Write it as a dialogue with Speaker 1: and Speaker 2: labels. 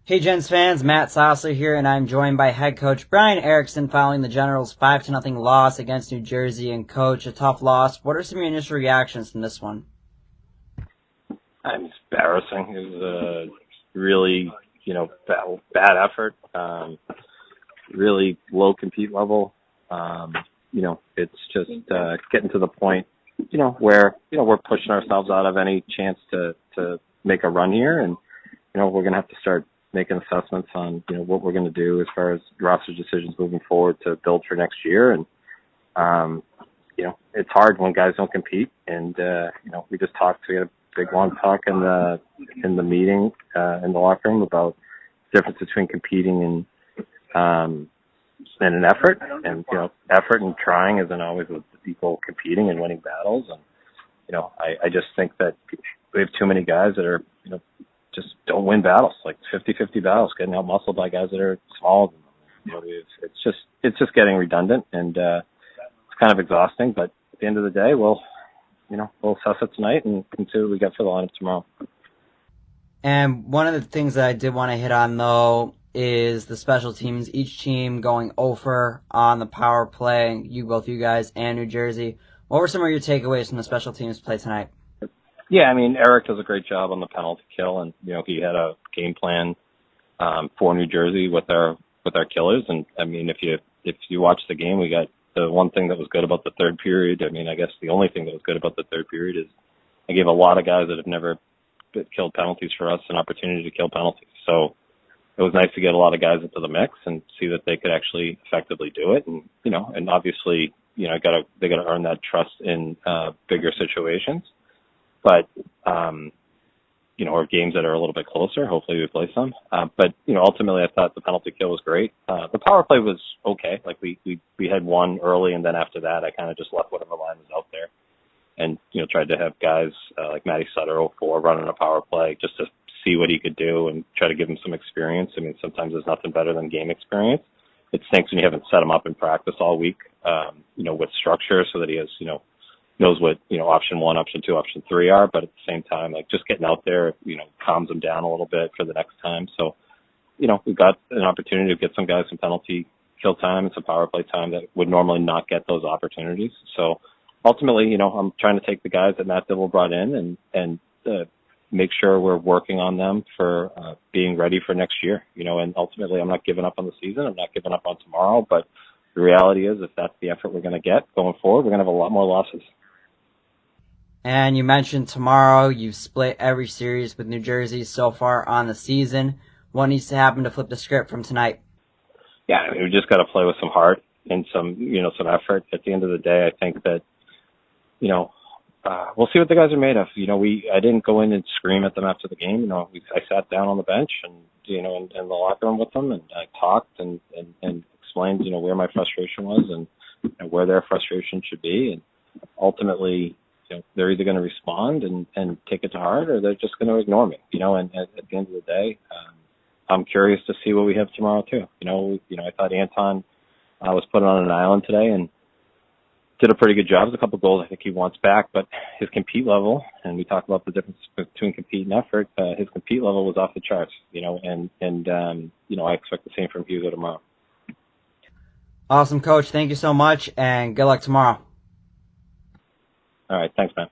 Speaker 1: Hey Gents fans, Matt Sosler here, and I'm joined by head coach Bryan Erikson following the Generals' 5-0 loss against New Jersey. And coach, a tough loss. What are some of your initial reactions from this one?
Speaker 2: It's embarrassing. It was a really, bad effort. Really low compete level. It's just getting to the point, where we're pushing ourselves out of any chance to make a run here, and we're gonna have to start making assessments on what we're gonna do as far as roster decisions moving forward to build for next year. And it's hard when guys don't compete. And we just talked. We had a big long talk in the meeting in the locker room about the difference between competing and an effort. And effort and trying isn't always equal competing and winning battles. And I just think that we have too many guys that are just don't win battles, like 50-50 battles, getting out muscled by guys that are smaller than them. It's just getting redundant, and it's kind of exhausting. But at the end of the day, we'll assess it tonight and see what we get for the lineup tomorrow.
Speaker 1: And one of the things that I did want to hit on, though, is the special teams. Each team going over on the power play, both you guys and New Jersey. What were some of your takeaways from the special teams play tonight?
Speaker 2: Yeah, I mean, Eric does a great job on the penalty kill, and he had a game plan for New Jersey with our killers. And I mean, if you watch the game, we got the one thing that was good about the third period. I mean, I guess the only thing that was good about the third period is I gave a lot of guys that have never killed penalties for us an opportunity to kill penalties. So it was nice to get a lot of guys into the mix and see that they could actually effectively do it. And and obviously, they gotta earn that trust in bigger situations. But, or games that are a little bit closer, hopefully we play some. But ultimately I thought the penalty kill was great. The power play was okay. Like we had one early, and then after that I kind of just left whatever line was out there and, tried to have guys like Matty Sutter 04 running a power play just to see what he could do and try to give him some experience. I mean, sometimes there's nothing better than game experience. It stinks when you haven't set him up in practice all week, with structure so that he has, knows what, option 1, option 2, option 3 are, but at the same time, like just getting out there, calms them down a little bit for the next time. So, we've got an opportunity to get some guys some penalty kill time and some power play time that would normally not get those opportunities. So ultimately, I'm trying to take the guys that Matt Dibble brought in and make sure we're working on them for being ready for next year, and ultimately I'm not giving up on the season. I'm not giving up on tomorrow, but the reality is if that's the effort we're going to get going forward, we're going to have a lot more losses.
Speaker 1: And you mentioned tomorrow you've split every series with New Jersey so far on the season. What needs to happen to flip the script from tonight?
Speaker 2: Yeah, I mean, we just got to play with some heart and some some effort. At the end of the day, I think that, we'll see what the guys are made of. I didn't go in and scream at them after the game. I sat down on the bench and, in the locker room with them, and I talked and explained, where my frustration was and where their frustration should be. And ultimately, they're either going to respond and take it to heart, or they're just going to ignore me, and at the end of the day, I'm curious to see what we have tomorrow too. I thought Anton was put on an island today and did a pretty good job. There's a couple of goals I think he wants back, but his compete level, and we talked about the difference between compete and effort, his compete level was off the charts, and I expect the same from Hugo tomorrow.
Speaker 1: Awesome, Coach. Thank you so much, and good luck tomorrow.
Speaker 2: All right. Thanks, man.